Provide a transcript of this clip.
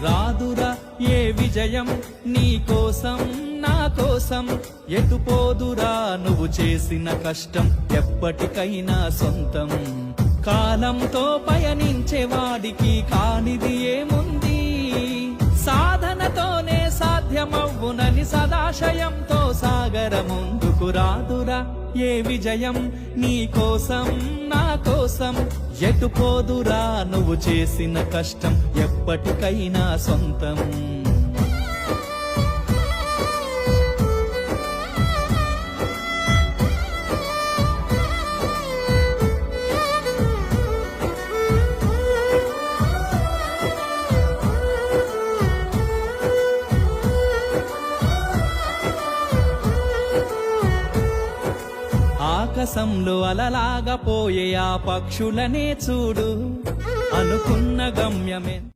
రాదురా ఏ విజయం నీ కోసం నా కోసం, ఎటుపోదురా నువ్వు చేసిన కష్టం ఎప్పటికైనా సొంతం. కాలంతో పయనించేవాడికి కానిది ఏముంది, సాధనతోనే సాధ్యమవ్వునని సదాశయంతో సాగర ముందుకు. రాదురా ఏ విజయం నీ కోసం నా కోసం, ఎటుపోదురా నువ్వు చేసిన కష్టం ఎప్పటికైనా సొంతం. ఆకాశంలో అలలాగా పోయే ఆ పక్షులనే చూడు, అనుకున్న గమ్యమే